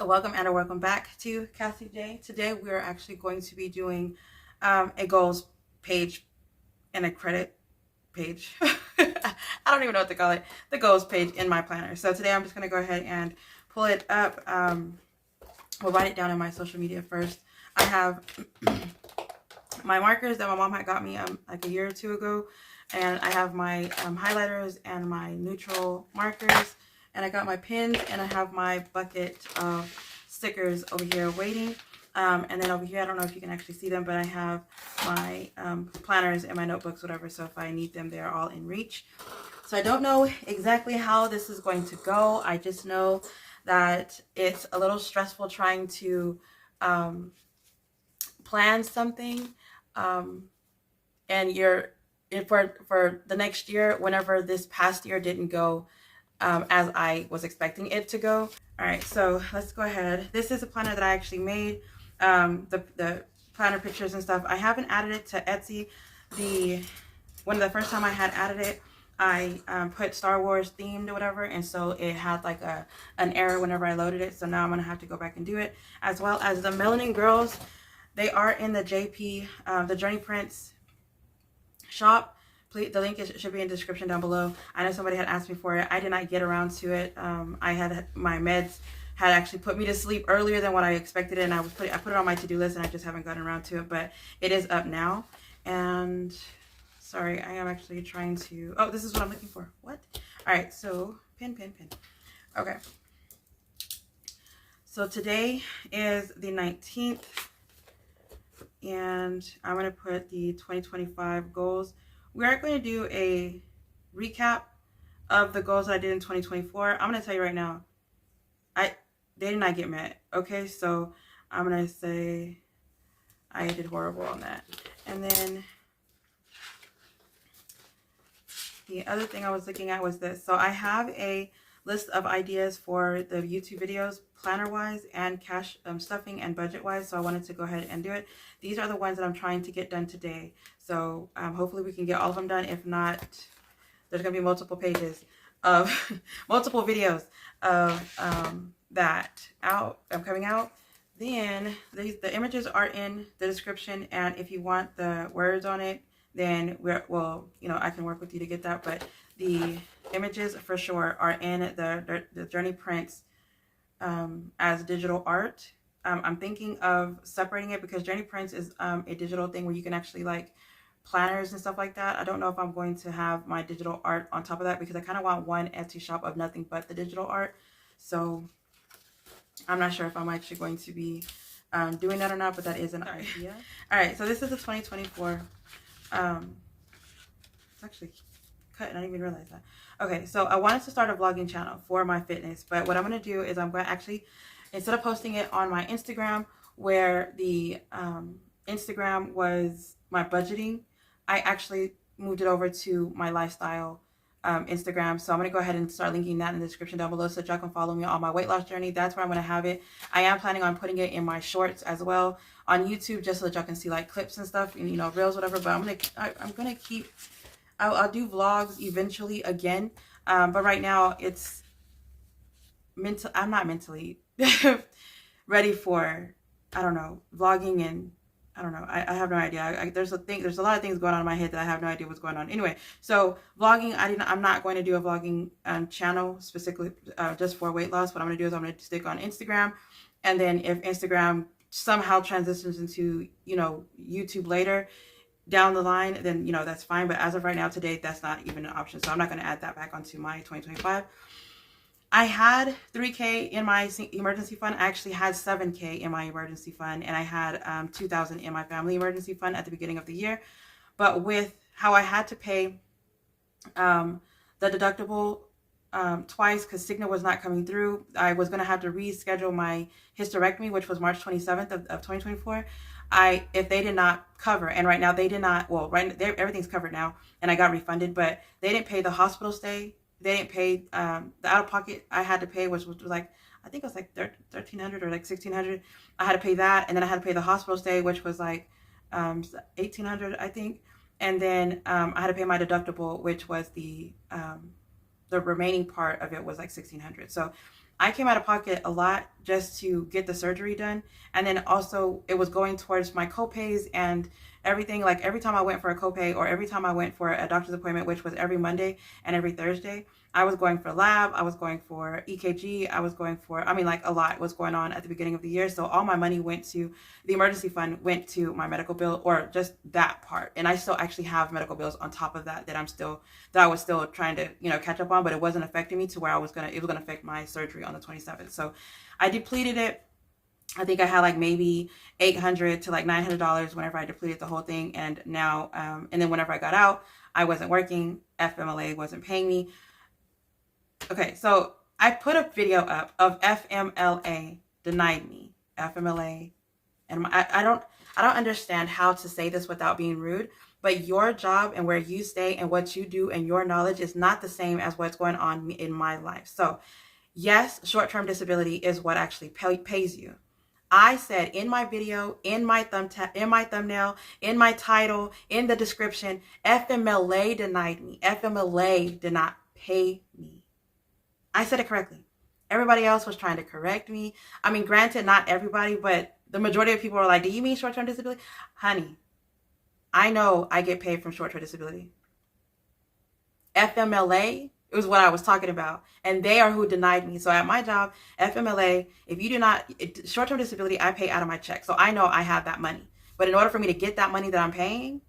Welcome and welcome back to Cassie J. Today we are actually going to be doing a goals page and a credit page. I don't even know what to call it. The goals page in my planner. So today I'm just going to go ahead and pull it up. We'll write it down in my social media first. I have my markers that my mom had got me like a year or two ago. And I have my highlighters and my neutral markers. And I got my pins, and I have my bucket of stickers over here waiting. And then over here, I don't know if you can actually see them, but I have my planners and my notebooks, whatever. So if I need them, they're all in reach. So I don't know exactly how this is going to go. I just know that it's a little stressful trying to plan something. And for the next year, whenever this past year didn't go as I was expecting it to go. All right, so let's go ahead. This is a planner that I actually made, the planner pictures and stuff. I haven't added it to Etsy. One of the first time I had added it, I put Star Wars themed or whatever, and so it had like an error whenever I loaded it. So now I'm gonna have to go back and do it, as well as the Melanin Girls. They are in the JP, the Journey Prints shop. Please, the link should be in the description down below. I know somebody had asked me for it. I did not get around to it. My meds had actually put me to sleep earlier than what I expected, and I put it on my to-do list, and I just haven't gotten around to it. But it is up now. And sorry, I am actually trying to. Oh, this is what I'm looking for. What? All right. So pin. Okay. So today is the 19th, and I'm gonna put the 2025 goals. We are going to do a recap of the goals that I did in 2024. I'm going to tell you right now, they did not get met. Okay, so I'm going to say I did horrible on that. And then the other thing I was looking at was this. So I have a list of ideas for the YouTube videos, planner-wise and cash stuffing and budget-wise. So I wanted to go ahead and do it. These are the ones that I'm trying to get done today. So hopefully we can get all of them done. If not, there's going to be multiple pages of multiple videos of that coming out. Then the images are in the description, and if you want the words on it, then I can work with you to get that. But the images for sure are in the Journey Prints as digital art. I'm thinking of separating it because Journey Prints is a digital thing where you can actually like planners and stuff like that. I don't know if I'm going to have my digital art on top of that because I kind of want one Etsy shop of nothing but the digital art. So I'm not sure if I'm actually going to be doing that or not, but that is an idea. All right, so this is the 2024. It's actually cut and I didn't even realize that. Okay, so I wanted to start a vlogging channel for my fitness, but what I'm going to do is I'm going to actually, instead of posting it on my Instagram, where the Instagram was my budgeting, I actually moved it over to my lifestyle Instagram. So I'm going to go ahead and start linking that in the description down below so that y'all can follow me on my weight loss journey. That's where I'm going to have it. I am planning on putting it in my shorts as well on YouTube, just so that y'all can see like clips and stuff and, reels, whatever. But I'm going to keep, I'll do vlogs eventually again. But right now it's I'm not mentally ready for, I don't know, vlogging, and I don't know. I have no idea. There's a lot of things going on in my head that I have no idea what's going on. Anyway, so vlogging, I'm not going to do a vlogging channel specifically just for weight loss. What I'm going to do is I'm going to stick on Instagram, and then if Instagram somehow transitions into YouTube later down the line, then that's fine. But as of right now, today, that's not even an option. So I'm not going to add that back onto my 2025. I had 3K in my emergency fund. I actually had 7K in my emergency fund, and I had 2,000 in my family emergency fund at the beginning of the year. But with how I had to pay the deductible twice because Cigna was not coming through, I was going to have to reschedule my hysterectomy, which was March 27th of 2024. If they did not cover, and right now they did not, well, everything's covered now, and I got refunded, but they didn't pay the hospital stay. They didn't pay the out-of-pocket I had to pay, which was like, I think it was like $1,300 or like $1,600. I had to pay that, and then I had to pay the hospital stay, which was like $1,800, I think. And then I had to pay my deductible, which was the remaining part of it was like $1,600. So I came out of pocket a lot just to get the surgery done. And then also it was going towards my copays and everything. Like every time I went for a copay or every time I went for a doctor's appointment, which was every Monday and every Thursday, I was going for lab, I was going for EKG, I was going for, I mean, like a lot was going on at the beginning of the year. So all my money went to the emergency fund, went to my medical bill, or just that part. And I still actually have medical bills on top of that that I was still trying to, catch up on, but it wasn't affecting me to where it was gonna affect my surgery on the 27th. So I depleted it. I think I had like maybe $800 to like $900 whenever I depleted the whole thing. And now, and then whenever I got out, I wasn't working. FMLA wasn't paying me. Okay, so I put a video up of FMLA denied me. FMLA, and I don't understand how to say this without being rude, but your job and where you stay and what you do and your knowledge is not the same as what's going on in my life. So yes, short-term disability is what actually pays you. I said in my video, in my thumbnail, in my title, in the description, FMLA denied me. FMLA did not pay me. I said it correctly. Everybody else was trying to correct me. I mean, granted, not everybody, but the majority of people were like, do you mean short-term disability? Honey, I know I get paid from short-term disability. FMLA is what I was talking about, and they are who denied me. So at my job, FMLA, if you do not, short-term disability, I pay out of my check. So I know I have that money. But in order for me to get that money that I'm paying,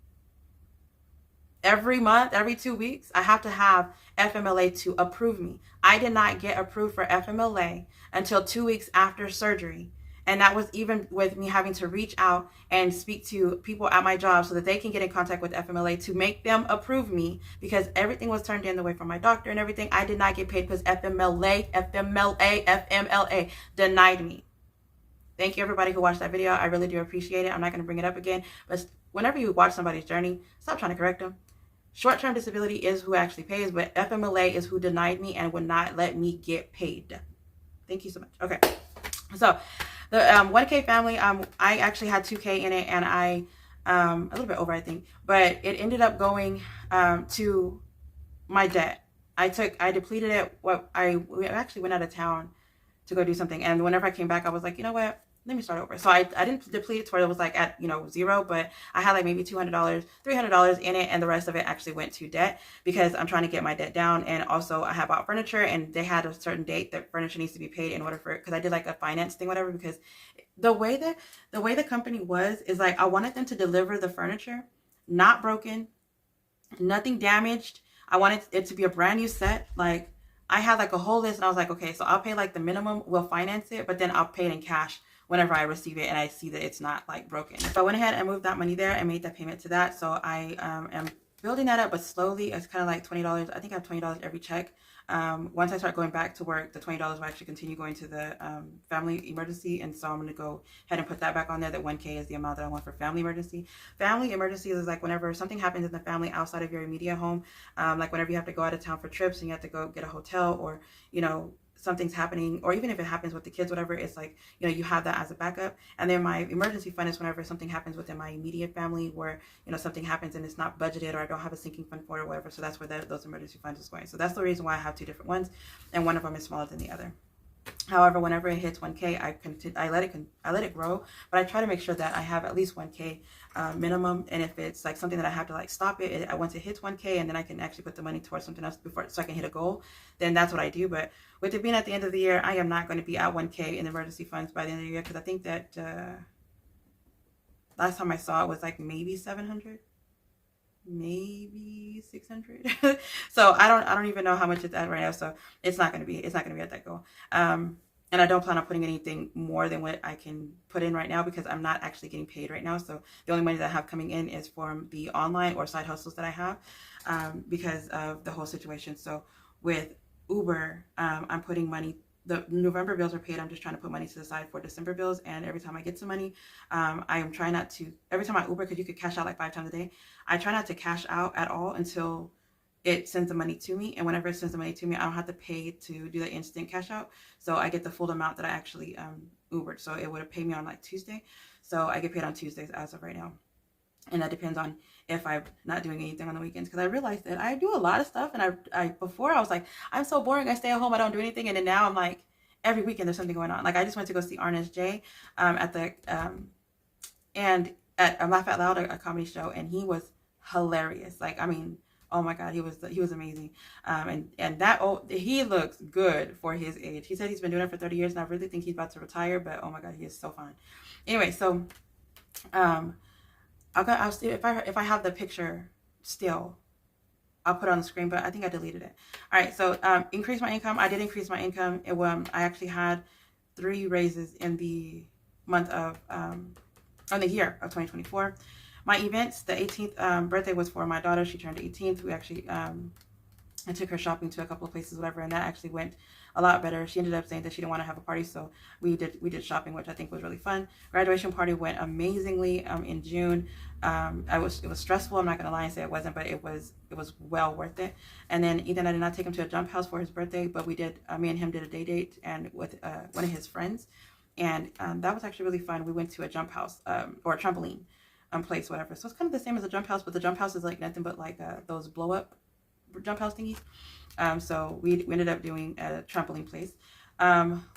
every month, every 2 weeks, I have to have FMLA to approve me. I did not get approved for FMLA until 2 weeks after surgery. And that was even with me having to reach out and speak to people at my job so that they can get in contact with FMLA to make them approve me, because everything was turned in the way from my doctor and everything. I did not get paid because FMLA denied me. Thank you everybody who watched that video. I really do appreciate it. I'm not going to bring it up again, but whenever you watch somebody's journey, stop trying to correct them. Short-term disability is who actually pays, but FMLA is who denied me and would not let me get paid. Thank you so much. Okay, so the 1K family, I actually had 2K in it, and I a little bit over, I think, but it ended up going to my debt. I depleted it. We actually went out of town to go do something, and whenever I came back, I was like, you know what? Let me start over. So I didn't deplete it to where it was like at, zero, but I had like maybe $200, $300 in it. And the rest of it actually went to debt because I'm trying to get my debt down. And also I have bought furniture, and they had a certain date that furniture needs to be paid in order for it. Cause I did like a finance thing, whatever, because the way the company is like, I wanted them to deliver the furniture, not broken, nothing damaged. I wanted it to be a brand new set. Like I had like a whole list, and I was like, okay, so I'll pay like the minimum, we'll finance it, but then I'll pay it in cash whenever I receive it and I see that it's not like broken. So I went ahead and moved that money there and made that payment to that. So I am building that up, but slowly. It's kind of like $20. I think I have $20 every check. Once I start going back to work, the $20 will actually continue going to the family emergency. And so I'm going to go ahead and put that back on there. That 1K is the amount that I want for family emergency. Family emergency is like whenever something happens in the family outside of your immediate home, like whenever you have to go out of town for trips and you have to go get a hotel, or, something's happening, or even if it happens with the kids, whatever, it's like, you have that as a backup. And then my emergency fund is whenever something happens within my immediate family where, something happens and it's not budgeted, or I don't have a sinking fund for it or whatever. So that's where those emergency funds is going. So that's the reason why I have two different ones, and one of them is smaller than the other. However, whenever it hits 1K, I let it grow, but I try to make sure that I have at least 1K minimum. And if it's like something that I have to like stop it, once it hits 1K, and then I can actually put the money towards something else so I can hit a goal, then that's what I do. But with it being at the end of the year, I am not going to be at 1K in emergency funds by the end of the year, because I think that last time I saw it was like maybe 700. Maybe 600. So I don't even know how much it's at right now. So it's not going to be at that goal. And I don't plan on putting anything more than what I can put in right now, because I'm not actually getting paid right now. So the only money that I have coming in is from the online or side hustles that I have, because of the whole situation. So with Uber, I'm putting money. The November bills are paid. I'm just trying to put money to the side for December bills. And every time I get some money, I am trying not to, every time I Uber, because you could cash out like 5 times a day, I try not to cash out at all until it sends the money to me. And whenever it sends the money to me, I don't have to pay to do the instant cash out. So I get the full amount that I actually Ubered. So it would have paid me on like Tuesday. So I get paid on Tuesdays as of right now. And that depends on if I'm not doing anything on the weekends, because I realized that I do a lot of stuff. And I before I was like, I'm so boring, I stay at home, I don't do anything. And then now I'm like, every weekend there's something going on. Like I just went to go see Arnest J at the and at Laugh Out Loud, a comedy show, and he was hilarious. Like I mean, oh my God, he was amazing. And that he looks good for his age. He said he's been doing it for 30 years, and I really think he's about to retire. But oh my God, he is so fine. Anyway, so I'll see if I have the picture still. I'll put it on the screen, but I think I deleted it. All right, so increase my income. I did increase my income. I actually had 3 raises in the month of on the year of 2024. My events, the 18th birthday was for my daughter. She turned 18th. We actually I took her shopping to a couple of places, whatever, and that actually went a lot better. She ended up saying that she didn't want to have a party, so we did shopping, which I think was really fun. Graduation party went amazingly in June. It was stressful. I'm not gonna lie and say it wasn't, but it was well worth it. And then Ethan, I did not take him to a jump house for his birthday, but we did. Me and him did a day date and with one of his friends, and that was actually really fun. We went to a jump house or a trampoline place, whatever. So it's kind of the same as a jump house, but the jump house is like nothing but like those blow up jump house thingies. So we ended up doing a trampoline place.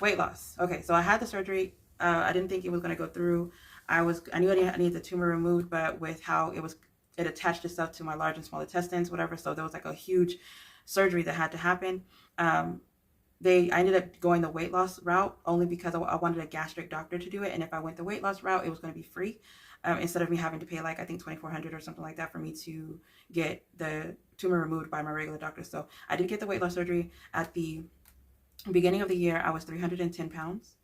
Weight loss. Okay, so I had the surgery. I didn't think it was going to go through. I knew I needed the tumor removed, but with how it attached itself to my large and small intestines, whatever. So there was like a huge surgery that had to happen. I ended up going the weight loss route only because I wanted a gastric doctor to do it. And if I went the weight loss route, it was going to be free. Instead of me having to pay like I think $2,400 or something like that for me to get the tumor removed by my regular doctor. So I did get the weight loss surgery at the beginning of the year. I was 310 pounds,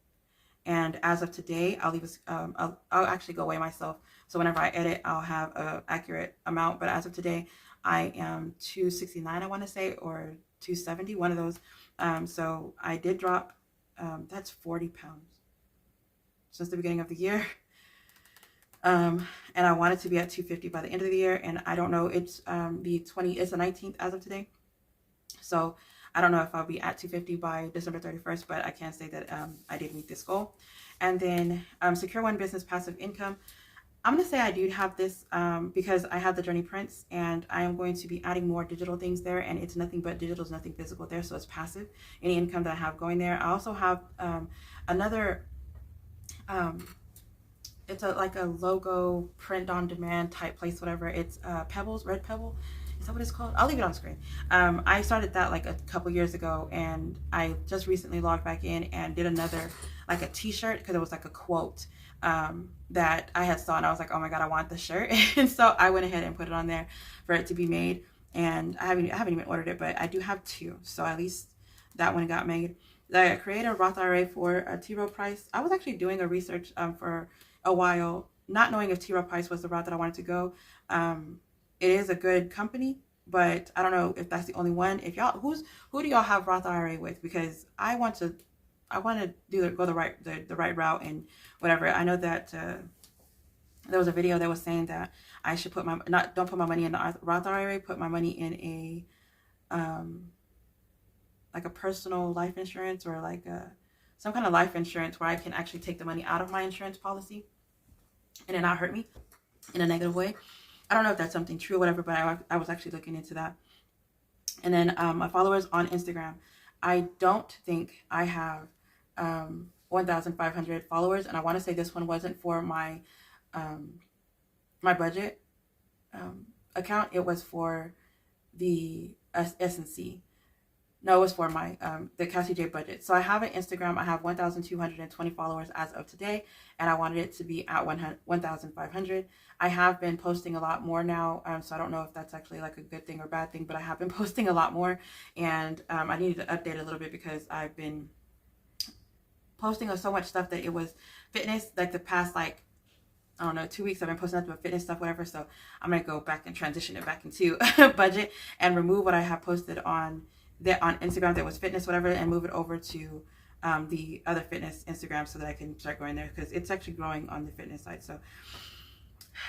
and as of today, I'll actually go weigh myself. So whenever I edit, I'll have an accurate amount. But as of today, I am 269, I want to say, or 270, one of those. So I did drop. That's 40 pounds since the beginning of the year. And I wanted to be at 250 by the end of the year, and I don't know, it's it's the 19th as of today, so I don't know if I'll be at 250 by December 31st, but I can say that I did meet this goal. And then secure one business passive income. I'm going to say I do have this because I have the journey prints, and I am going to be adding more digital things there, and it's nothing but digital, is nothing physical there, so it's passive, any income that I have going there. I also have another it's like a logo print on demand type place, whatever. It's Pebbles, Red Pebble. Is that what it's called? I'll leave it on screen. I started that like a couple years ago, and I just recently logged back in and did another, like a t-shirt, because it was like a quote that I had saw, and I was like, oh my God, I want the shirt. And so I went ahead and put it on there for it to be made. And I haven't even ordered it, but I do have 2. So at least that one got made. I created a Roth IRA for a T. Rowe Price. I was actually doing a research for a while, not knowing if T. Rowe Price was the route that I wanted to go. It is a good company, but I don't know if that's the only one. If y'all, who do y'all have Roth IRA with? Because I want to go the right route and whatever. I know that there was a video that was saying that I should don't put my money in the Roth IRA, put my money in a like a personal life insurance, or like some kind of life insurance where I can actually take the money out of my insurance policy and it not hurt me in a negative way. I don't know if that's something true or whatever, but I was actually looking into that. And then my followers on Instagram, I don't think I have 1,500 followers, and I want to say this one wasn't for my my budget account. It was for the S&C. No, it was for my the Cassie J budget. So I have an Instagram. I have 1,220 followers as of today, and I wanted it to be at 1,500. I have been posting a lot more now, so I don't know if that's actually like a good thing or bad thing, but I have been posting a lot more, and I needed to update a little bit because I've been posting so much stuff that it was fitness, like the past, like, I don't know, 2 weeks I've been posting nothing but fitness stuff, whatever. So I'm going to go back and transition it back into budget and remove what I have posted on Instagram that was fitness, whatever, and move it over to the other fitness Instagram so that I can start going there, because it's actually growing on the fitness side. So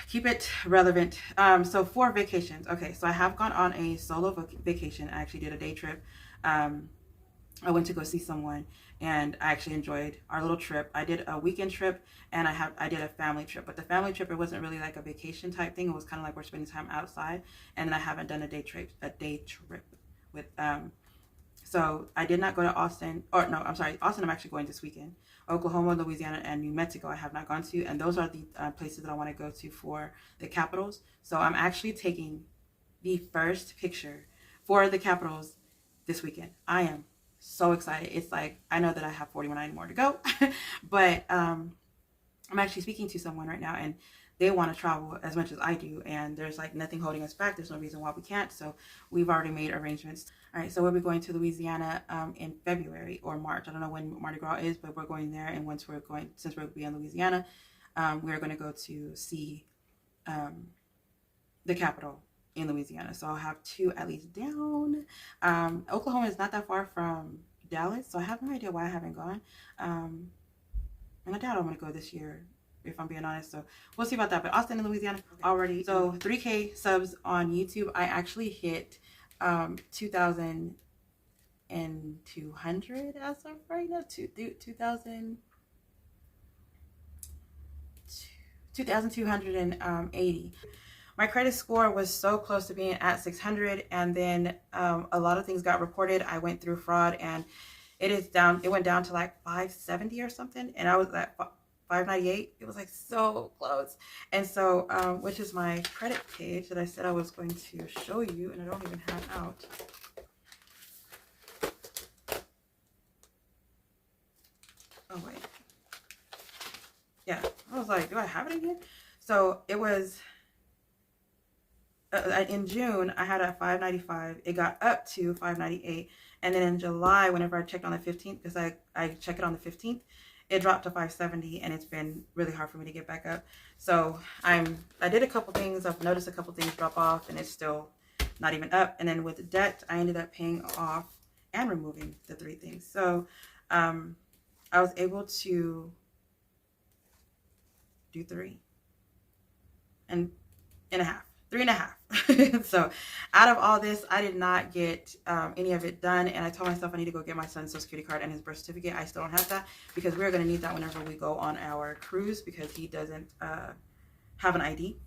keep it relevant. So for vacations, okay, so I have gone on a solo vacation. I actually did a day trip. I went to go see someone, and I actually enjoyed our little trip. I did a weekend trip, and I did a family trip. But the family trip, it wasn't really like a vacation type thing. It was kind of like we're spending time outside. And then I haven't done a day trip with So I did not go to Austin, or no, I'm sorry, Austin I'm actually going this weekend. Oklahoma, Louisiana, and New Mexico I have not gone to, and those are the places that I want to go to for the capitals. So I'm actually taking the first picture for the capitals this weekend. I am so excited. It's like, I know that I have 41 more to go, but I'm actually speaking to someone right now, and they want to travel as much as I do, and there's like nothing holding us back. There's no reason why we can't. So we've already made arrangements. All right, so we'll be going to Louisiana in February or March. I don't know when Mardi Gras is, but we're going there. And once we're going, since we'll be in Louisiana, we're going to go to see the capital in Louisiana. So I'll have two at least down. Oklahoma is not that far from Dallas, so I have no idea why I haven't gone. And I doubt I'm going to go this year, if I'm being honest. So we'll see about that. But Austin and Louisiana already. So 3K subs on YouTube. I actually hit 2,200 as of right now. 2,280. My credit score was so close to being at 600, and then a lot of things got reported. I went through fraud, and it went down to like 570 or something, and I was at 598. It was like so close. And so which is my credit page that I said I was going to show you, and I don't even have out. Oh wait, yeah, I was like, do I have it again? So it was in June, I had a 595. It got up to 598. And then in July, whenever I checked on the 15th, because I check it on the 15th, it dropped to 570, and it's been really hard for me to get back up. So I did a couple things. I've noticed a couple things drop off, and it's still not even up. And then with the debt, I ended up paying off and removing the 3 things. So I was able to do 3.5. So out of all this, I did not get any of it done, and I told myself I need to go get my son's social security card and his birth certificate. I still don't have that, because we're going to need that whenever we go on our cruise, because he doesn't have an ID.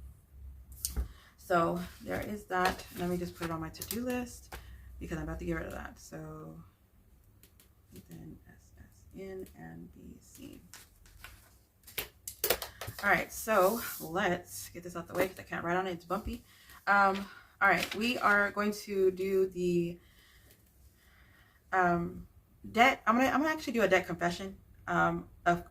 So there is that. Let me just put it on my to-do list, because I'm about to get rid of that. So then SSN and BC. All right, so let's get this out the way, because I can't write on it. It's bumpy. All right, we are going to do the debt. I'm gonna actually do a debt confession. Of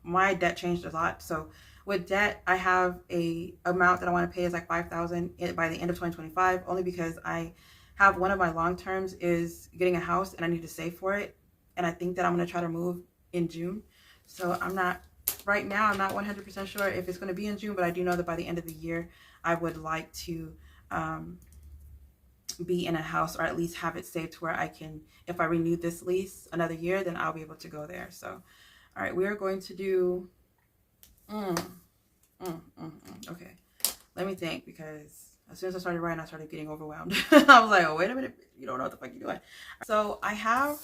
my debt changed a lot. So with debt, I have a amount that I want to pay is like $5,000 by the end of 2025, only because I have one of my long terms is getting a house, and I need to save for it. And I think that I'm gonna try to move in June. So right now, I'm not 100% sure if it's going to be in June, but I do know that by the end of the year, I would like to be in a house, or at least have it saved to where I can, if I renew this lease another year, then I'll be able to go there. So, all right, we are going to do, okay, let me think, because as soon as I started writing, I started getting overwhelmed. I was like, oh, wait a minute, you don't know what the fuck you're doing. So I have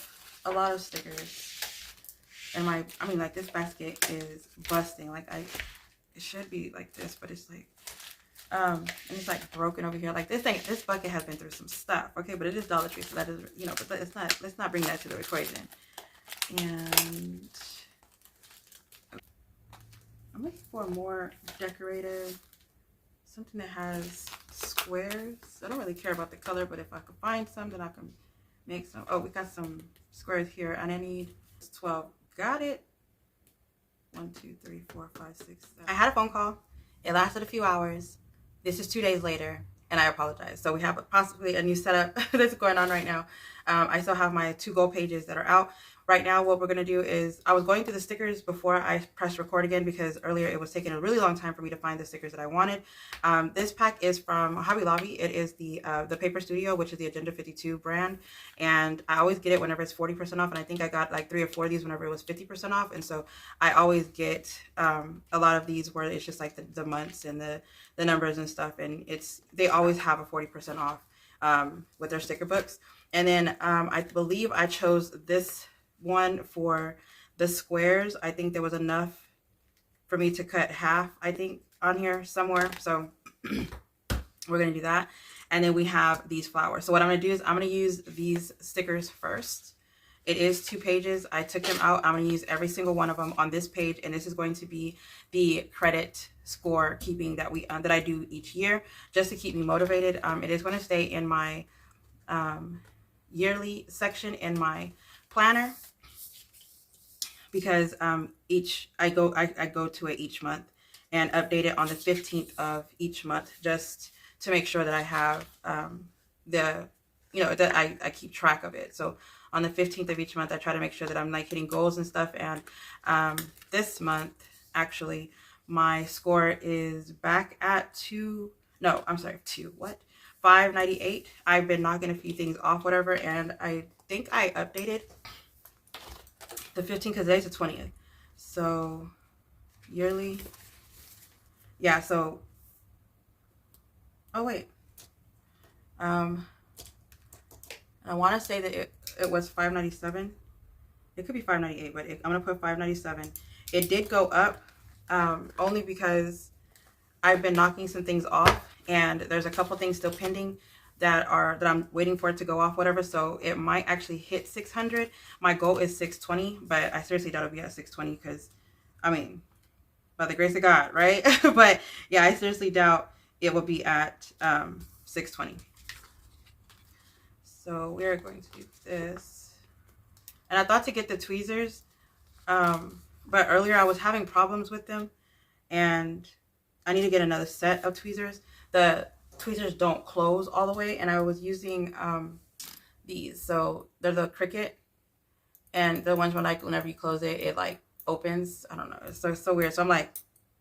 a lot of stickers. And like this basket is busting. Like it should be like this, but it's like, and it's like broken over here. Like this bucket has been through some stuff. Okay, but it is Dollar Tree, so that is, but it's not, let's not bring that to the equation. And I'm looking for a more decorative, something that has squares. I don't really care about the color, but if I could find some, then I can make some. Oh, we got some squares here, and I need 12. Got it. 1, 2, 3, 4, 5, 6, 7. I had a phone call. It lasted a few hours. This is 2 days later, and I apologize. So we have possibly a new setup that's going on right now. I still have my 2 goal pages that are out. Right now, what we're going to do is, I was going through the stickers before I pressed record again, because earlier it was taking a really long time for me to find the stickers that I wanted. This pack is from Hobby Lobby. It is the Paper Studio, which is the Agenda 52 brand. And I always get it whenever it's 40% off. And I think I got like 3 or 4 of these whenever it was 50% off. And so I always get a lot of these where it's just like the months and the numbers and stuff. And they always have a 40% off with their sticker books. And then I believe I chose this one for the squares. I think there was enough for me to cut half, I think, on here somewhere. So we're going to do that. And then we have these flowers. So what I'm going to do is I'm going to use these stickers first. It is 2 pages. I took them out. I'm going to use every single one of them on this page. And this is going to be the credit score keeping that that I do each year, just to keep me motivated. It is going to stay in my yearly section in my planner, because I go to it each month and update it on the 15th of each month, just to make sure that I have that I keep track of it. So on the 15th of each month, I try to make sure that I'm like hitting goals and stuff. And this month, actually, my score is back at 598. I've been knocking a few things off, whatever, and I think I updated the 15th because today's the 20th. So yearly, yeah. So oh wait, I want to say that it was 597. It could be 598, but I'm gonna put 597. It did go up only because I've been knocking some things off, and there's a couple things still pending that I'm waiting for it to go off, whatever. So it might actually hit 600. My goal is 620, but I seriously doubt it'll be at 620 because, I mean, by the grace of God, right? But yeah, I seriously doubt it will be at 620. So we're going to do this. And I thought to get the tweezers, but earlier I was having problems with them, and I need to get another set of tweezers. The tweezers don't close all the way, and I was using these. So they're the Cricut, and the ones whenever you close it, it like opens. I don't know. It's so weird. So I'm like,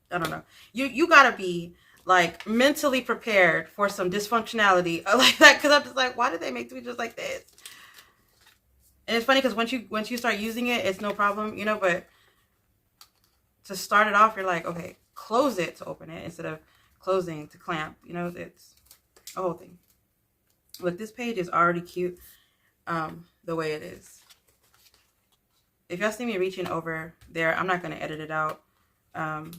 I don't know. You gotta be like mentally prepared for some dysfunctionality like that, because I'm just like, why did they make tweezers like this? And it's funny because once you start using it, it's no problem, but to start it off, you're like, okay, close it to open it instead of closing to clamp. It's a whole thing. Look, this page is already cute the way it is. If y'all see me reaching over there, I'm not going to edit it out. I'm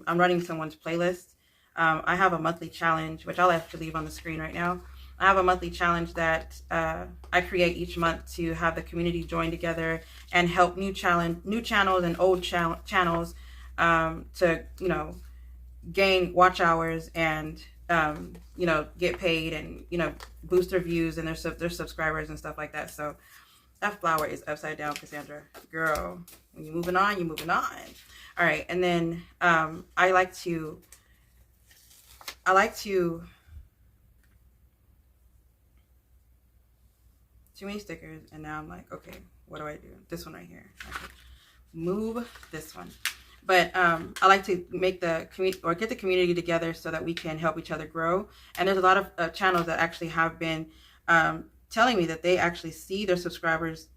running someone's playlist. I have a monthly challenge, which I'll actually leave on the screen right now. I have a monthly challenge that I create each month to have the community join together and help new channels and old channels to, gain watch hours and, get paid and, boost their views and their subscribers and stuff like that. So that flower is upside down, Cassandra. Girl, when you're moving on, you're moving on. All right. And then I like to too many stickers, and now I'm like, okay, what do I do? This one right here. Okay. Move this one. But I like to make the community or get the community together so that we can help each other grow. And there's a lot of channels that actually have been telling me that they actually see their subscribers,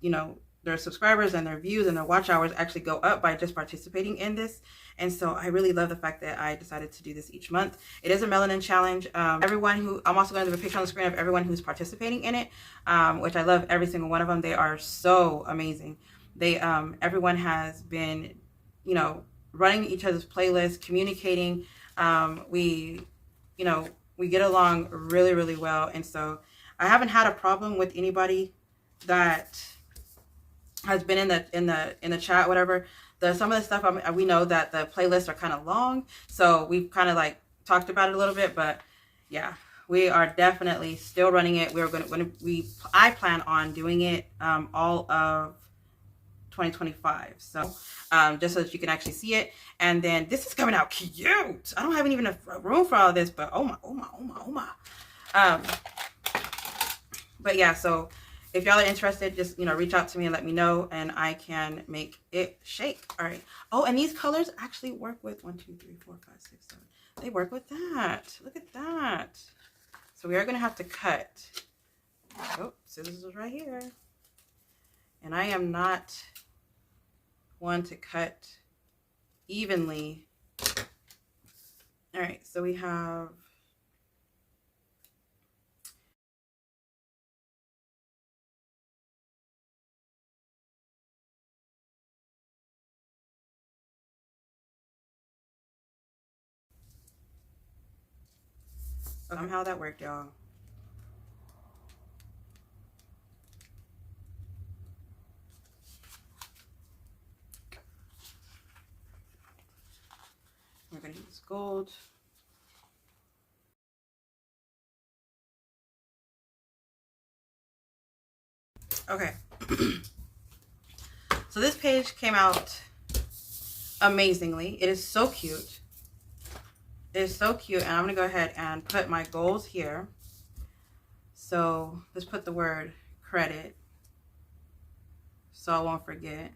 their subscribers and their views and their watch hours actually go up by just participating in this. And so I really love the fact that I decided to do this each month. It is a melanin challenge. I'm also going to have a picture on the screen of everyone who's participating in it, which I love every single one of them. They are so amazing. Everyone has been, running each other's playlists, communicating. We get along really, really well. And so I haven't had a problem with anybody that has been in the chat, whatever. Some of the stuff, we know that the playlists are kind of long, so we've kind of like talked about it a little bit. But yeah, we are definitely still running it. I plan on doing it all of 2025. So just so that you can actually see it. And then this is coming out cute. I don't have even a room for all of this, but oh my. But yeah, so if y'all are interested, just, reach out to me and let me know, and I can make it shake. All right. Oh, and these colors actually work with 1, 2, 3, 4, 5, 6, 7. They work with that. Look at that. So we are going to have to cut. Oh, scissors is right here. And I am not one to cut evenly. All right. So we have... Somehow that worked, y'all. We're gonna use gold. Okay. So this page came out amazingly. It is so cute. It is so cute. And I'm going to go ahead and put my goals here. So let's put the word credit so I won't forget.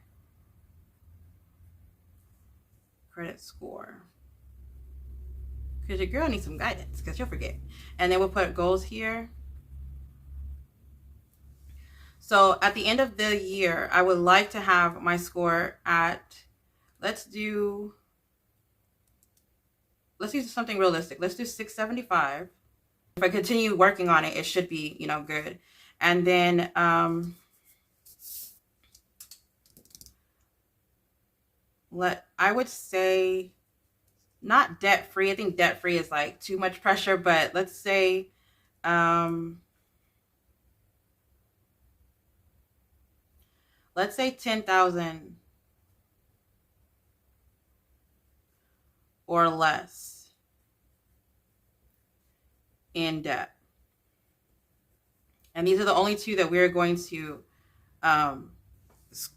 Credit score. Because your girl needs some guidance because you'll forget. And then we'll put goals here. So at the end of the year, I would like to have my score at, let's do something realistic. Let's do 675. If I continue working on it, it should be, you know, good. And then I would say not debt free. I think debt free is like too much pressure, but let's say let's say 10,000 or less in debt. And these are the only two that we're going to,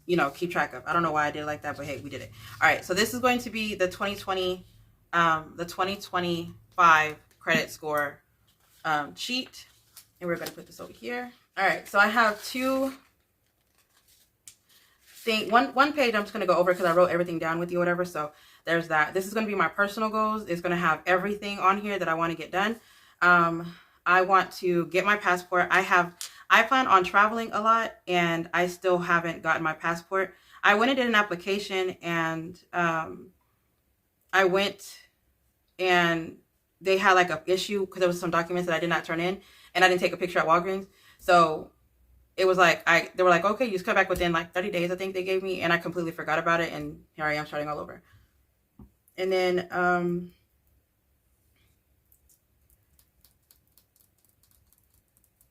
you know, keep track of. I don't know why I did it like that, but hey, we did it. All right. So this is going to be the 2025 credit score sheet. And we're going to put this over here. All right. So I have two things. One page I'm just going to go over because I wrote everything down with you, whatever. So there's that. This is going to be my personal goals. It's going to have everything on here that I want to get done. I want to get my passport. I plan on traveling a lot and I still haven't gotten my passport. I went and did an application and I went and they had like an issue because there was some documents that I did not turn in and I didn't take a picture at Walgreens. So it was like, they were like, okay, you just come back within like 30 days, I think they gave me, and I completely forgot about it. And here I am starting all over. And then,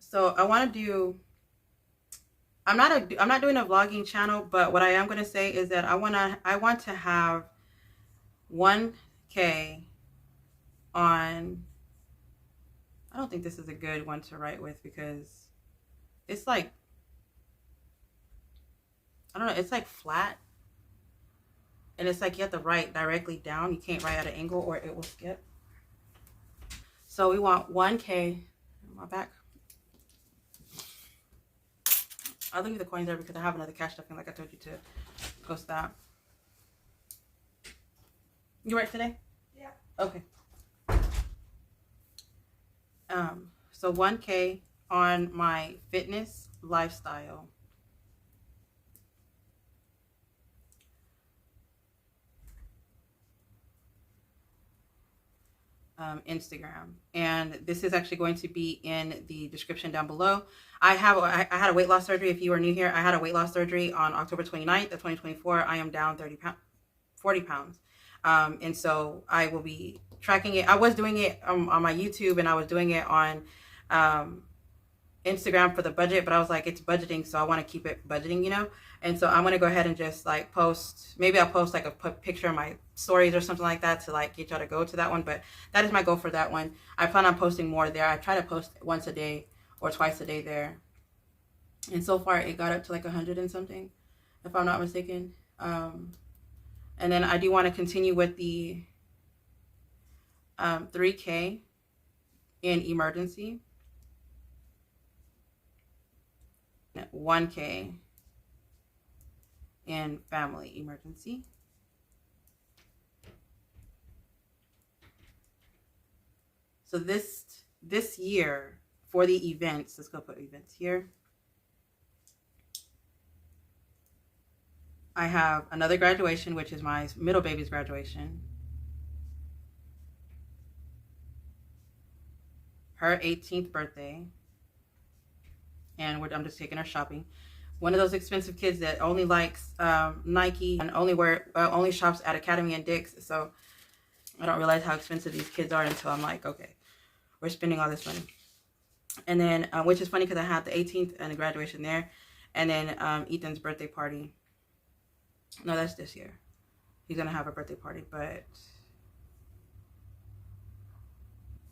so I want to do, I'm not doing a vlogging channel, but what I am going to say is that I want to have 1K on, I don't think this is a good one to write with because it's like, I don't know, it's like flat. And it's like you have to write directly down. You can't write at an angle or it will skip. So we want 1K on my back. I'll leave the coins there because I have another cash stuffing like I told you to post that. You work today? Yeah. Okay. So 1K on my fitness lifestyle. Instagram, and this is actually going to be in the description down below. I had a weight loss surgery. If you are new here, I had a weight loss surgery on October 29th of 2024. I am down 40 pounds. And so I will be tracking it. I was doing it on my YouTube and I was doing it on Instagram for the budget, but I was like, it's budgeting, so I want to keep it budgeting, you know? And so I'm going to go ahead and just like post, maybe I'll post like a picture of my stories or something like that to like get y'all to go to that one. But that is my goal for that one. I plan on posting more there. I try to post once a day or twice a day there. And so far it got up to like 100 and something, if I'm not mistaken. And then I do want to continue with the 3K in emergency. 1K in family emergency. So this year for the events, let's go put events here. I have another graduation, which is my middle baby's graduation. Her 18th birthday. And I'm just taking her shopping. One of those expensive kids that only likes Nike and only shops at Academy and Dick's. So I don't realize how expensive these kids are until I'm like, okay. we're spending all this money. And then, which is funny because I had the 18th and the graduation there. And then Ethan's birthday party. No, that's this year. He's going to have a birthday party. But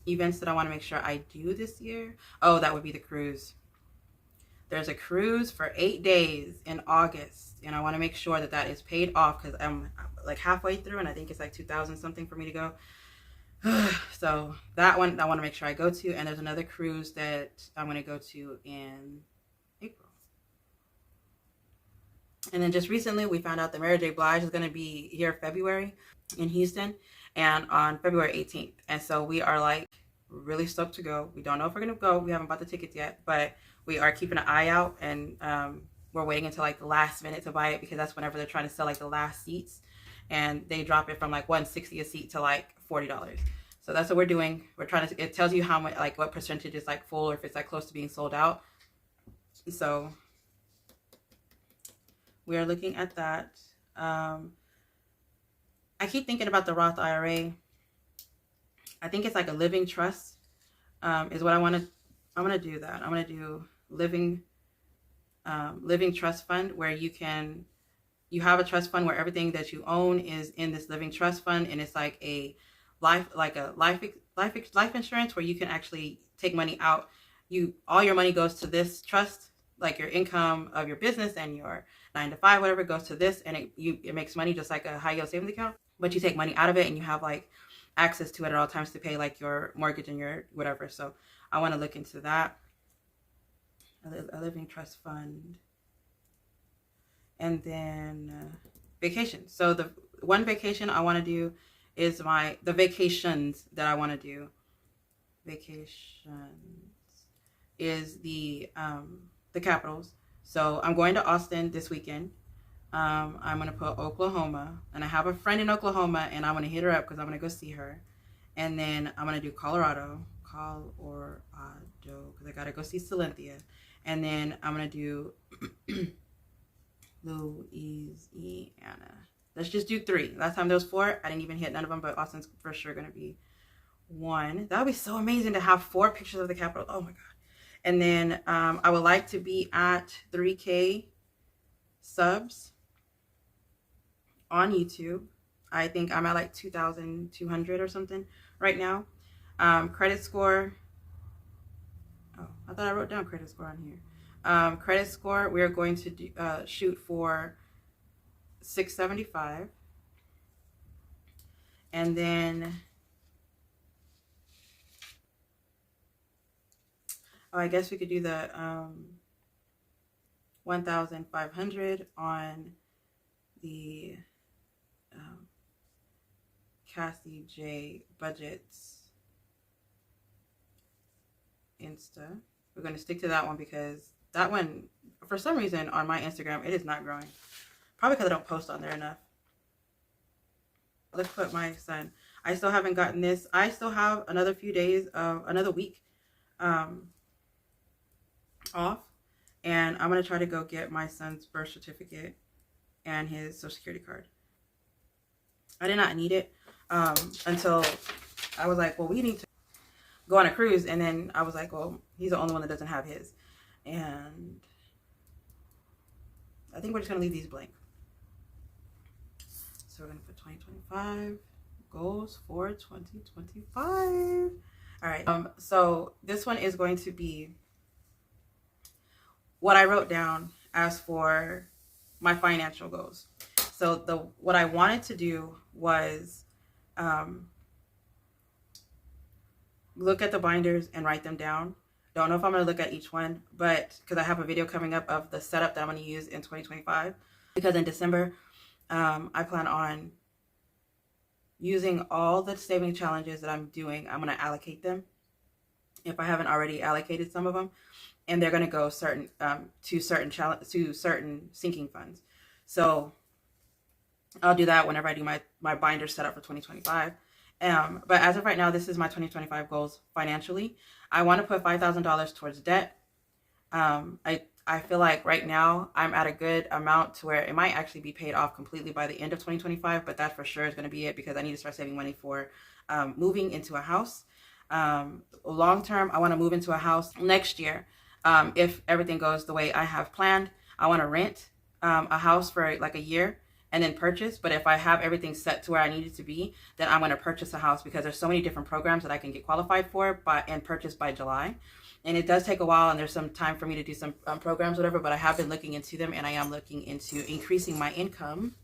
events that I want to make sure I do this year. Oh, that would be the cruise. There's a cruise for 8 days in August. And I want to make sure that that is paid off because I'm like halfway through. And I think it's like 2,000 something for me to go. So that one I want to make sure I go to. And there's another cruise that I'm going to go to in April. And then just recently we found out that Mary J. Blige is going to be here February in Houston and on February 18th. And so we are like really stoked to go. We don't know if we're going to go. We haven't bought the tickets yet, but we are keeping an eye out, and we're waiting until like the last minute to buy it because that's whenever they're trying to sell like the last seats, and they drop it from like $160 a seat to like $40. So that's what we're doing. We're trying to, it tells you how much, like what percentage is like full or if it's like close to being sold out. So we are looking at that. I keep thinking about the Roth IRA. I think it's like a living trust is what I want to do that. I'm going to do living trust fund where you have a trust fund where everything that you own is in this living trust fund, and it's like a life insurance where you can actually take money out. All your money goes to this trust, like your income of your business and your 9 to 5, whatever, goes to this, and it makes money just like a high yield savings account, but you take money out of it and you have like access to it at all times to pay like your mortgage and your whatever. So I want to look into that. A living trust fund. And then vacation. So the one vacation I want to do is the vacations that I want to do. Vacations is the capitals. So I'm going to Austin this weekend. I'm going to put Oklahoma, and I have a friend in Oklahoma, and I'm going to hit her up because I'm going to go see her. And then I'm going to do Colorado, because I got to go see Cynthia. And then I'm going to do Louisiana. Let's just do 3. Last time there was 4. I didn't even hit none of them, but Austin's for sure going to be 1. That would be so amazing to have 4 pictures of the Capitol. Oh my God. And then I would like to be at 3K subs on YouTube. I think I'm at like 2,200 or something right now. Credit score. Oh, I thought I wrote down credit score on here. Credit score, we're going to shoot for 675. And then, I guess we could do the 1,500 on the Cassie J budgets Insta. We're going to stick to that one because that one, for some reason, on my Instagram, it is not growing. Probably because I don't post on there enough. Let's put my son. I still haven't gotten this. I still have another few days of another week off, and I'm going to try to go get my son's birth certificate and his social security card. I did not need it until I was like, well, we need to go on a cruise. And then I was like, well, he's the only one that doesn't have his. And I think we're just going to leave these blank. So we're going to put 2025 goals for 2025. All right. So this one is going to be what I wrote down as for my financial goals. So what I wanted to do was look at the binders and write them down. Don't know if I'm going to look at each one, but because I have a video coming up of the setup that I'm going to use in 2025. Because in December, I plan on using all the saving challenges that I'm doing. I'm going to allocate them if I haven't already allocated some of them, and they're going to go to certain sinking funds. So I'll do that whenever I do my binder setup for 2025. But as of right now, this is my 2025 goals financially. I want to put $5,000 towards debt. I feel like right now I'm at a good amount to where it might actually be paid off completely by the end of 2025, but that for sure is going to be it because I need to start saving money for moving into a house. Long term, I want to move into a house next year. If everything goes the way I have planned, I want to rent a house for like a year and then purchase. But if I have everything set to where I need it to be, then I'm going to purchase a house, because there's so many different programs that I can get qualified for and purchase by July. And it does take a while, and there's some time for me to do some programs, whatever, but I have been looking into them, and I am looking into increasing my income.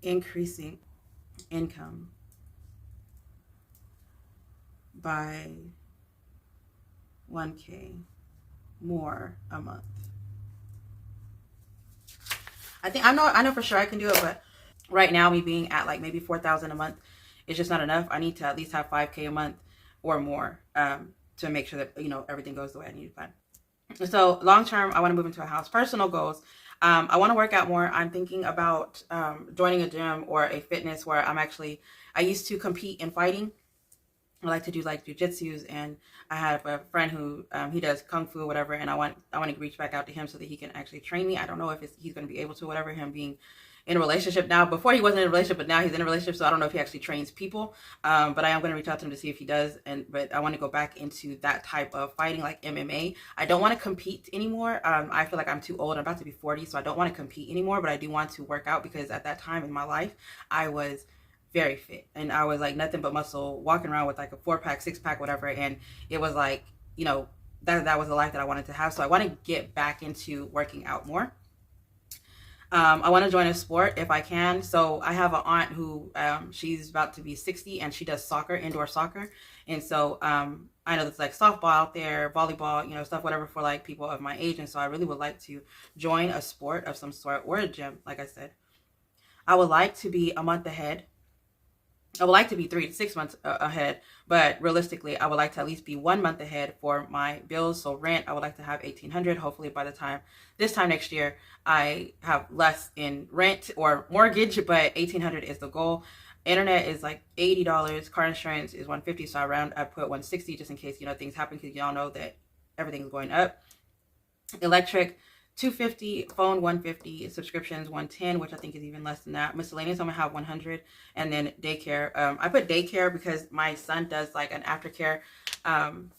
Increasing income by 1K more a month. I know for sure I can do it, but right now, me being at like maybe 4,000 a month, it's just not enough. I need to at least have 5K a month or more to make sure that, you know, everything goes the way I need to plan. So long term, I want to move into a house. Personal goals. I want to work out more. I'm thinking about joining a gym or a fitness where I used to compete in fighting. I like to do like jujitsus, and I have a friend who he does kung fu or whatever, and I want to reach back out to him so that he can actually train me. I don't know if he's going to be able to, whatever, him being in a relationship now. Before he wasn't in a relationship, but now he's in a relationship, so I don't know if he actually trains people. But I am going to reach out to him to see if he does. But I want to go back into that type of fighting, like MMA. I don't want to compete anymore. I feel like I'm too old. I'm about to be 40, so I don't want to compete anymore. But I do want to work out, because at that time in my life, I was very fit, and I was like nothing but muscle, walking around with like a 4-pack, 6-pack, whatever. And it was like, you know, that was the life that I wanted to have. So I want to get back into working out more. I want to join a sport if I can. So I have an aunt who she's about to be 60, and she does soccer, indoor soccer. And so I know there's like softball out there, volleyball, you know, stuff, whatever, for like people of my age. And so I really would like to join a sport of some sort, or a gym, like I said. I would like to be a month ahead. I would like to be 3 to 6 months ahead, but realistically, I would like to at least be 1 month ahead for my bills. So rent, I would like to have $1,800. Hopefully by the time this time next year, I have less in rent or mortgage, but $1,800 is the goal. Internet is like $80. Car insurance is $150. So I put $160 just in case, you know, things happen, because y'all know that everything's going up. Electric, $250, phone $150, subscriptions $110, which I think is even less than that. Miscellaneous, I'm gonna have $100, and then daycare. I put daycare because my son does like an aftercare.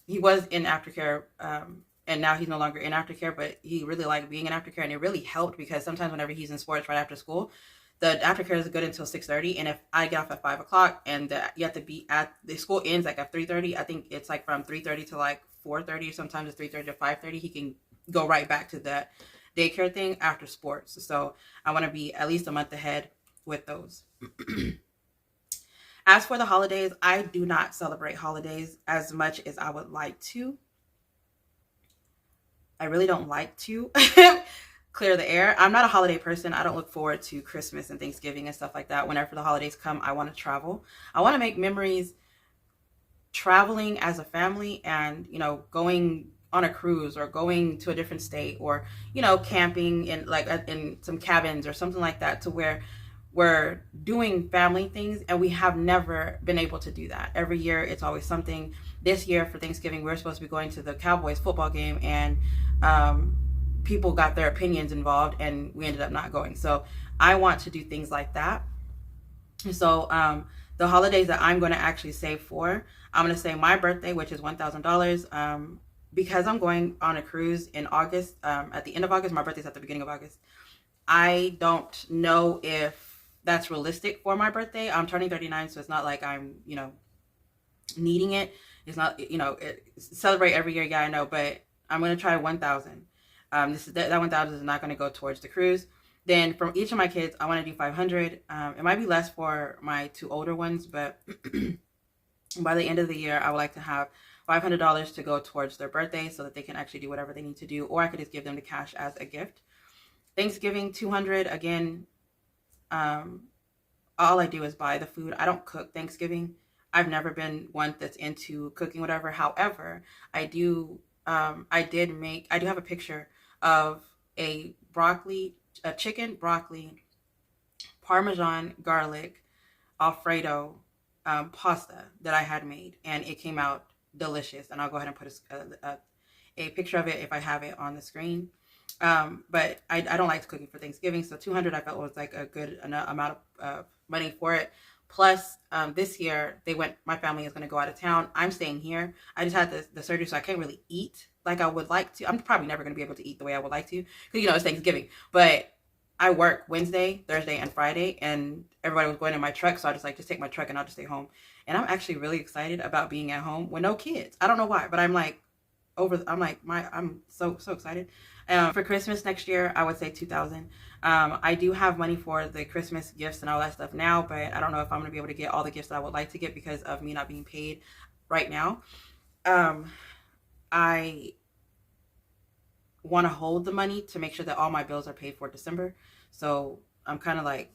He was in aftercare, and now he's no longer in aftercare, but he really liked being in aftercare, and it really helped, because sometimes whenever he's in sports right after school, the aftercare is good until 6:30, and if I get off at 5 o'clock and you have to be at the school ends like at 3:30, I think it's like from 3:30 to like 4:30, or sometimes it's 3:30 to 5:30. He can go right back to that daycare thing after sports. So I want to be at least a month ahead with those. As for the holidays, I do not celebrate holidays as much as I would like to. I really don't like to clear the air. I'm not a holiday person. I don't look forward to Christmas and Thanksgiving and stuff like that. Whenever the holidays come, I want to travel. I want to make memories traveling as a family, and, you know, going on a cruise, or going to a different state, or, you know, camping in like in some cabins or something like that, to where we're doing family things, and we have never been able to do that. Every year it's always something. This year for Thanksgiving, we were supposed to be going to the Cowboys football game, and people got their opinions involved, and we ended up not going. So I want to do things like that. So the holidays that I'm going to actually save for, I'm going to say my birthday, which is $1,000. Because I'm going on a cruise in August, at the end of August. My birthday's at the beginning of August. I don't know if that's realistic for my birthday. I'm turning 39, so it's not like I'm, you know, needing it. It's not, you know, celebrate every year. Yeah, I know, but I'm going to try 1,000. That 1,000 is not going to go towards the cruise. Then from each of my kids, I want to do 500. It might be less for my 2 older ones, but by the end of the year, I would like to have $500 to go towards their birthday, so that they can actually do whatever they need to do, or I could just give them the cash as a gift. Thanksgiving, $200. Again, all I do is buy the food. I don't cook Thanksgiving. I've never been one that's into cooking, whatever. However, I do have a picture of a chicken, broccoli, Parmesan garlic, Alfredo pasta that I had made, and it came out delicious. And I'll go ahead and put a picture of it if I have it on the screen. But I don't like cooking for Thanksgiving, so $200 I felt was like a good amount of money for it. Plus, this year my family is going to go out of town. I'm staying here. I just had the surgery, so I can't really eat like I would like to. I'm probably never going to be able to eat the way I would like to because, it's Thanksgiving. But I work Wednesday, Thursday, and Friday, and everybody was going in my truck, so I just take my truck and I'll just stay home. And I'm actually really excited about being at home with no kids. I don't know why, but I'm so excited. For Christmas next year, I would say 2,000. I do have money for the Christmas gifts and all that stuff now, but I don't know if I'm gonna be able to get all the gifts that I would like to get because of me not being paid right now. I want to hold the money to make sure that all my bills are paid for December. So I'm kind of like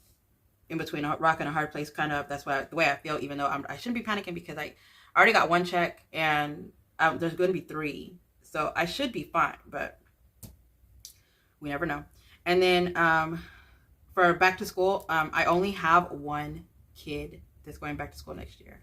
in between a rock and a hard place, kind of. That's the way I feel, even though I shouldn't be panicking because I already got one check and there's going to be 3. So I should be fine, but we never know. And then for back to school, I only have one kid that's going back to school next year.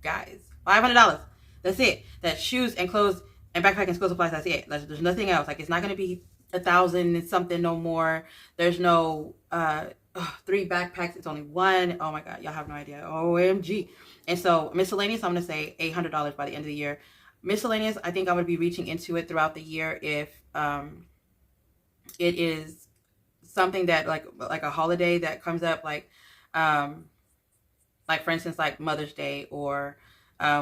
Guys, $500. That's it. That's shoes and clothes and backpack and school supplies. That's it. There's nothing else. Like, it's not going to be 1,000 and something no more. There's no 3 backpacks. It's only 1. Oh my God, y'all have no idea. OMG. And so miscellaneous, I'm going to say $800 by the end of the year. Miscellaneous, I think I would be reaching into it throughout the year if it is something that like a holiday that comes up, like for instance, like Mother's Day, or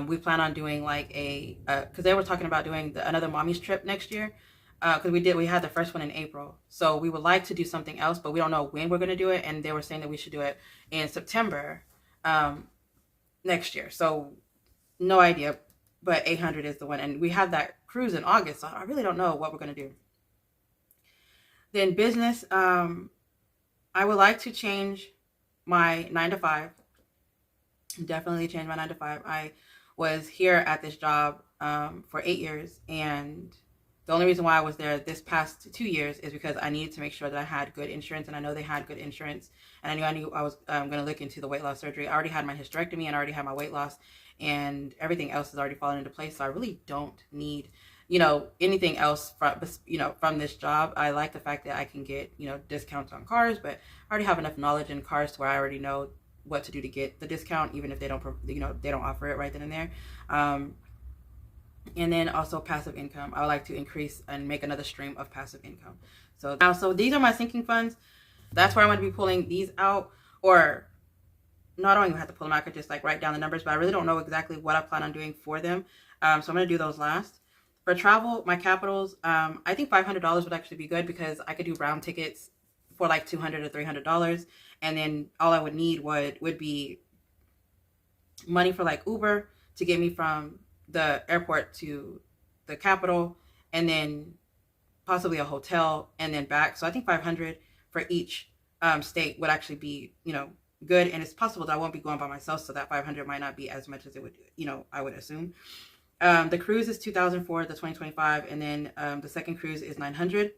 we plan on doing like because they were talking about doing another mommy's trip next year, because we had the first one in April, so we would like to do something else, but we don't know when we're going to do it, and they were saying that we should do it in September next year, so no idea, but 800 is the one, and we have that cruise in August, so I really don't know what we're going to do. Then business, I would like to change my 9 to 5. Definitely change my 9 to 5. I was here at this job for 8 years, and the only reason why I was there this past 2 years is because I needed to make sure that I had good insurance, and I know they had good insurance, and I knew I was going to look into the weight loss surgery. I already had my hysterectomy and I already had my weight loss, and everything else has already fallen into place, so I really don't need anything else from this job. I like the fact that I can get, discounts on cars, but I already have enough knowledge in cars to where I already know what to do to get the discount, even if they don't, they don't offer it right then and there. And then also passive income. I would like to increase and make another stream of passive income. So these are my sinking funds. That's where I'm going to be pulling these out, or no, I don't even have to pull them out. I could just write down the numbers, but I really don't know exactly what I plan on doing for them. So I'm going to do those last. For travel, my capitals, I think $500 would actually be good, because I could do round tickets for like $200 or $300, and then all I would need would be money for like Uber to get me from the airport to the capital, and then possibly a hotel and then back. So I think 500 for each state would actually be, good. And it's possible that I won't be going by myself, so that 500 might not be as much as it would, I would assume. The cruise is 2,000 for the 2025, and then the second cruise is 900.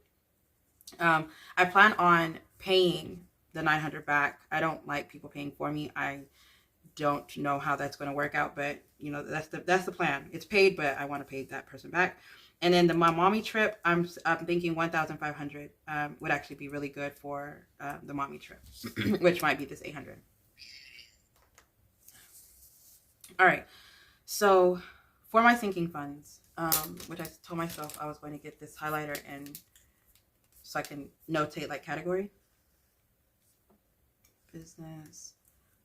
I plan on paying the 900 back. I don't like people paying for me. I don't know how that's going to work out, but that's the plan. It's paid, but I want to pay that person back. And then my mommy trip, I'm thinking 1,500 would actually be really good for the mommy trip, which might be this 800. All right, so for my sinking funds, which I told myself I was going to get this highlighter and so I can notate like category. Business,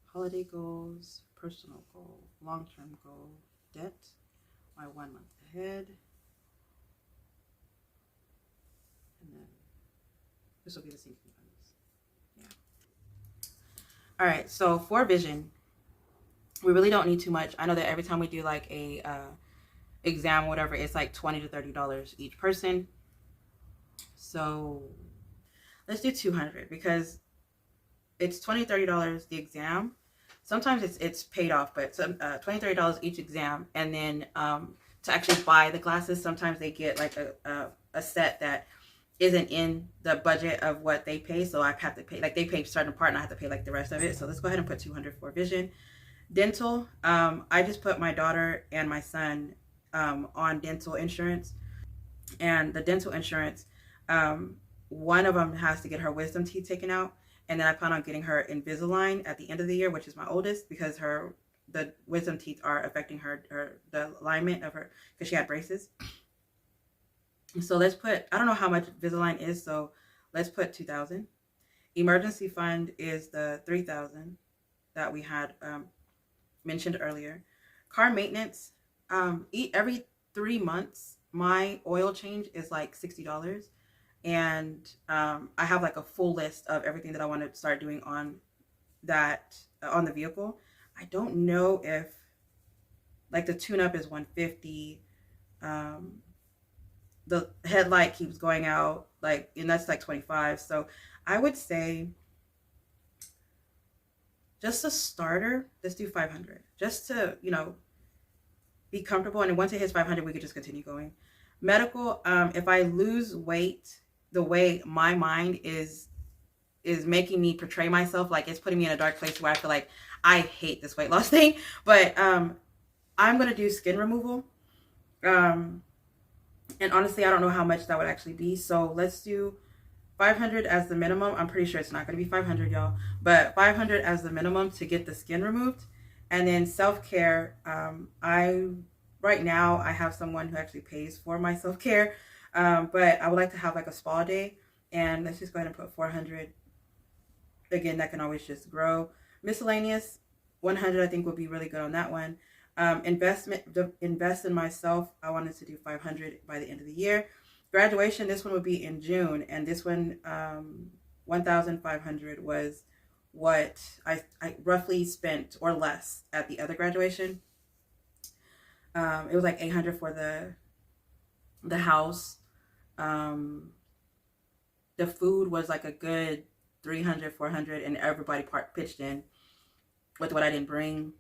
holiday goals, personal goal, long-term goal, debt, my 1 month ahead, and then this will be the sinking funds. Yeah. All right, so for vision, we really don't need too much. I know that every time we do like a exam or whatever, it's like $20 to $30 each person. So let's do 200, because it's $20, $30 the exam. Sometimes it's paid off, but $20, $30 each exam. And then to actually buy the glasses, sometimes they get like a set that isn't in the budget of what they pay. So I have to pay, like they pay a certain part and I have to pay like the rest of it. So let's go ahead and put 200 for vision. Dental, I just put my daughter and my son on dental insurance. And the dental insurance, one of them has to get her wisdom teeth taken out, And then I plan on getting her Invisalign at the end of the year, which is my oldest, because the wisdom teeth are affecting the alignment of her, because she had braces. So let's put, I don't know how much Invisalign is, so let's put 2,000. Emergency fund is the 3,000 that we had mentioned earlier. Car maintenance, every 3 months, my oil change is like $60. And I have like a full list of everything that I want to start doing on the vehicle. I don't know if like the tune-up is 150. The headlight keeps going out, like, and that's like 25. So I would say just a starter, let's do 500, just to, be comfortable. And once it hits 500, we could just continue going. Medical, if I lose weight, the way my mind is making me portray myself, like it's putting me in a dark place where I feel like I hate this weight loss thing. But I'm gonna do skin removal. And honestly, I don't know how much that would actually be. So let's do 500 as the minimum. I'm pretty sure it's not going to be 500, y'all. But 500 as the minimum to get the skin removed. And then self-care. Right now, I have someone who actually pays for my self-care. But I would like to have like a spa day. And let's just go ahead and put 400. Again, that can always just grow. Miscellaneous, 100 I think would be really good on that one. Invest in myself. I wanted to do 500 by the end of the year. Graduation, this one would be in June, and this one 1,500 was what I roughly spent, or less, at the other graduation. It was like 800 for the house. The food was like a good 300, 400, and everybody pitched in with what I didn't bring.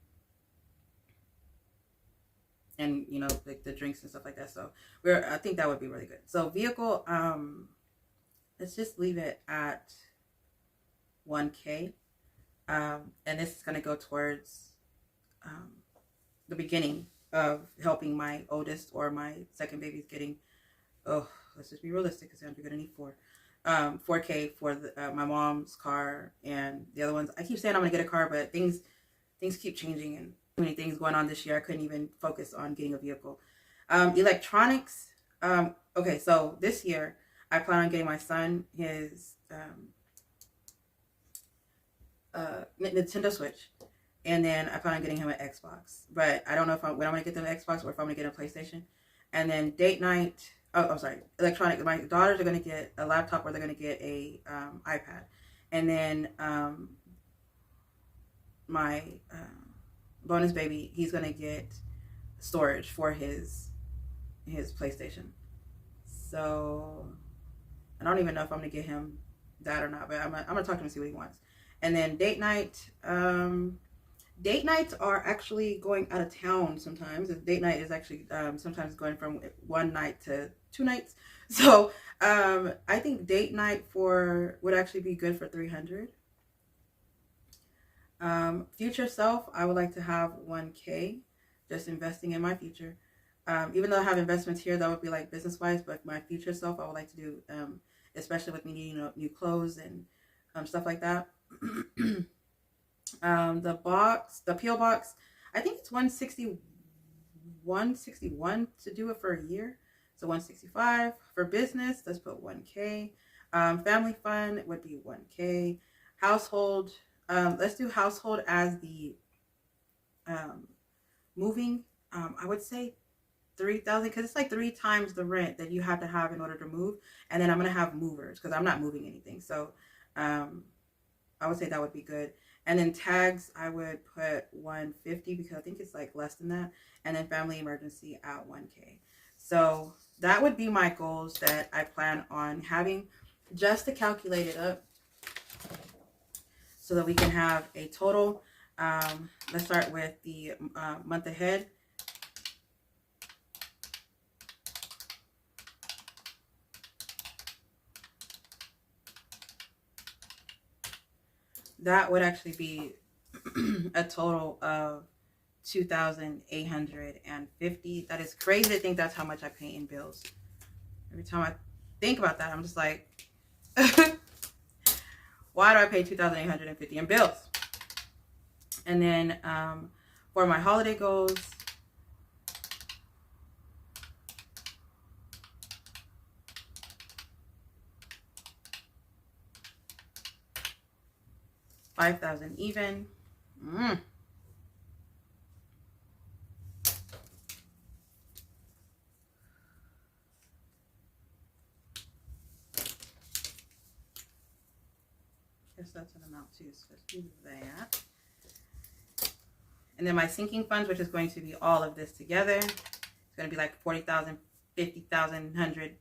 And like the drinks and stuff like that. So I think that would be really good. So vehicle, let's just leave it at 1K. And this is going to go towards the beginning of helping my oldest or my second baby's getting, let's just be realistic, because you're going to need 4K for my mom's car and the other ones. I keep saying I'm going to get a car, but things keep changing, and too many things going on this year. I couldn't even focus on getting a vehicle. Electronics. Okay, so this year I plan on getting my son his Nintendo Switch, and then I plan on getting him an Xbox. But I don't know when I'm gonna get them an Xbox or if I'm gonna get a PlayStation. And then date night. Oh, I'm sorry. Electronic. My daughters are gonna get a laptop, or they're gonna get a iPad, and then my bonus baby, he's gonna get storage for his PlayStation. So I don't even know if I'm gonna get him that or not, but I'm gonna talk to him and see what he wants. And then date night. Date nights are actually going out of town sometimes. Date night is actually sometimes going from 1 night to 2 nights. So I think date night would actually be good for 300. Future self, I would like to have 1K, just investing in my future. Even though I have investments here, that would be like business wise, but my future self, I would like to do, especially with me needing new clothes and stuff like that. The PO box, I think it's 161 to do it for a year. So 165 for business. Let's put 1K. Family fund would be 1K. Household. Let's do household as the moving. I would say 3,000, because it's like 3 times the rent that you have to have in order to move. And then I'm gonna have movers because I'm not moving anything. So I would say that would be good. And then tags, I would put 150 because I think it's like less than that. And then family emergency at 1K. So that would be my goals that I plan on having, just to calculate it up so that we can have a total. Let's start with the month ahead. That would actually be a total of 2,850. That is crazy to think that's how much I pay in bills. Every time I think about that, I'm just like, why do I pay $2,850 in bills? And then for my holiday goals, $5,000 even. Guess that's an amount too, so let's do that. And then my sinking funds, which is going to be all of this together, it's going to be like 40,000, 50,000, 100.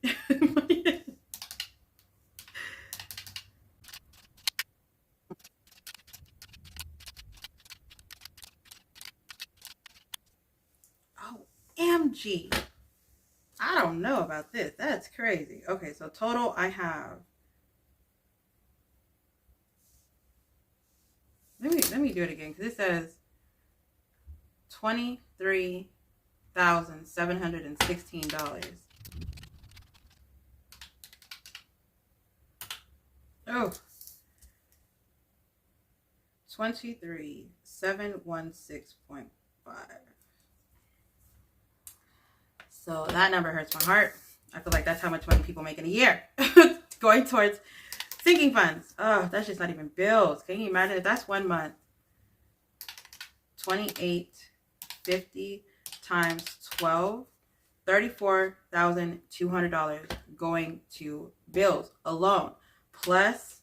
Oh, MG. I don't know about this. That's crazy. Okay, so total I have. Let me do it again, because it says $23,716. Oh, 23,716.5. So that number hurts my heart. I feel like that's how much money people make in a year going towards sinking funds. Oh, that's just not even bills. Can you imagine if that's 1 month? 2850 times 12, $34,200 going to bills alone, plus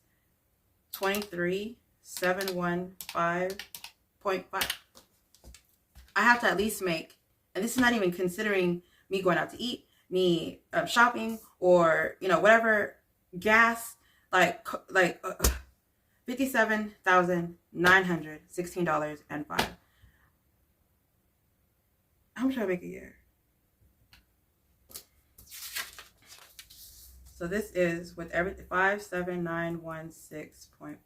23,715.5. I have to at least make, and this is not even considering me going out to eat, me shopping, or whatever, gas, like $57,916.05. How much do I make a year? So this is with everything 57916.5.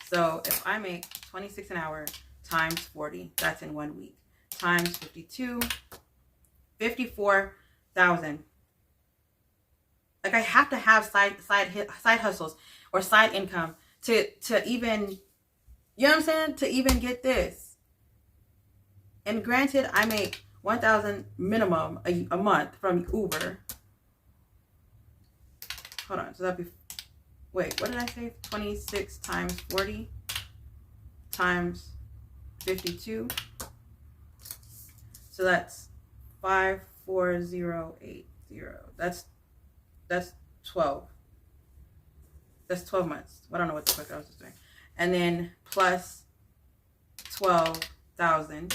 So if I make 26 an hour times 40, that's in 1 week, times 52, 54,000. Like, I have to have side hustles or side income to even, you know what I'm saying, to even get this. And granted, I make $1,000 minimum a month from Uber. Hold on, so that'd be, wait, what did I say? 26 times 40 times 52. So that's 54080. That's 12. That's 12 months. I don't know what the fuck I was just doing. And then plus 12,000,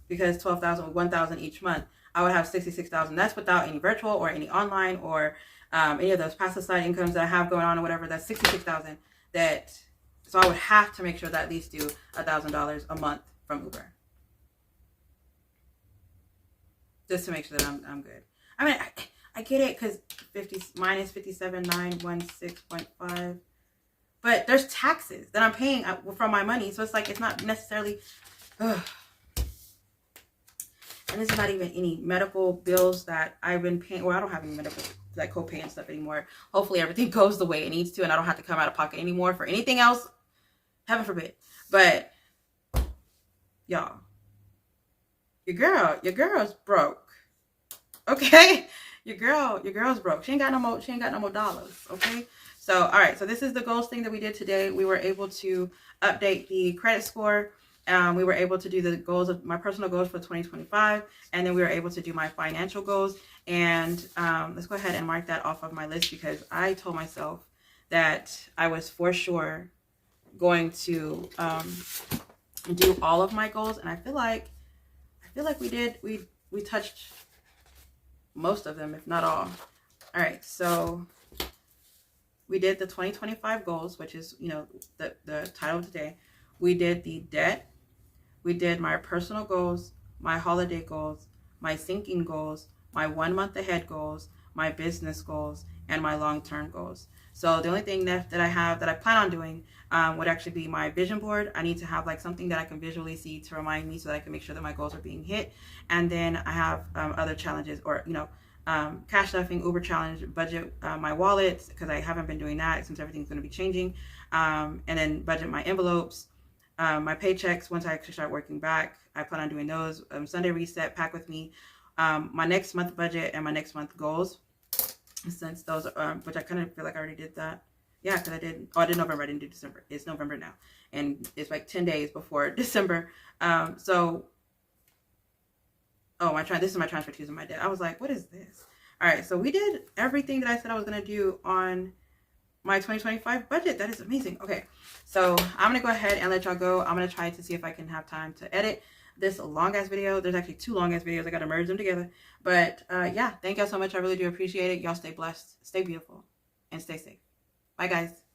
because 12,000 with 1,000 each month, I would have 66,000. That's without any virtual or any online or any of those passive side incomes that I have going on or whatever. That's 66,000. So I would have to make sure that at least do $1,000 a month from Uber, just to make sure that I'm good. I mean, I get it, because 50 minus 57,916.5, but there's taxes that I'm paying from my money, so it's like it's not necessarily. And this is not even any medical bills that I've been paying. Well, I don't have any medical, like, copay and stuff anymore. Hopefully everything goes the way it needs to, and I don't have to come out of pocket anymore for anything else. Heaven forbid. But y'all, your girl's broke. Okay? Your girl's broke. She ain't got no more dollars. Okay? So, all right. So this is the goals thing that we did today. We were able to update the credit score. We were able to do the goals of my personal goals for 2025, and then we were able to do my financial goals. And let's go ahead and mark that off of my list, because I told myself that I was for sure going to do all of my goals, and I feel like we touched most of them, if not all. All right, so we did the 2025 goals, which is the title of today. We did the debt. We did my personal goals, my holiday goals, my sinking goals, my 1 month ahead goals, my business goals, and my long-term goals. So the only thing that I have that I plan on doing would actually be my vision board. I need to have like something that I can visually see to remind me, so that I can make sure that my goals are being hit. And then I have other challenges, or cash stuffing, Uber challenge, budget my wallets, because I haven't been doing that since everything's going to be changing, and then budget my envelopes, my paychecks once I actually start working back. I plan on doing those. Sunday reset, pack with me, my next month budget and my next month goals, since those, which I kind of feel like I already did that. Yeah, because I did. Oh, I did November. I didn't do December. It's November now, and it's like 10 days before December. So, oh, this is my transfer to my debt. I was like, what is this? All right, so we did everything that I said I was gonna do on my 2025 budget. That is amazing. Okay, so I'm gonna go ahead and let y'all go. I'm gonna try to see if I can have time to edit this long ass video. There's actually 2 long ass videos. I gotta merge them together. But yeah, thank y'all so much. I really do appreciate it. Y'all stay blessed, stay beautiful, and stay safe. Bye, guys.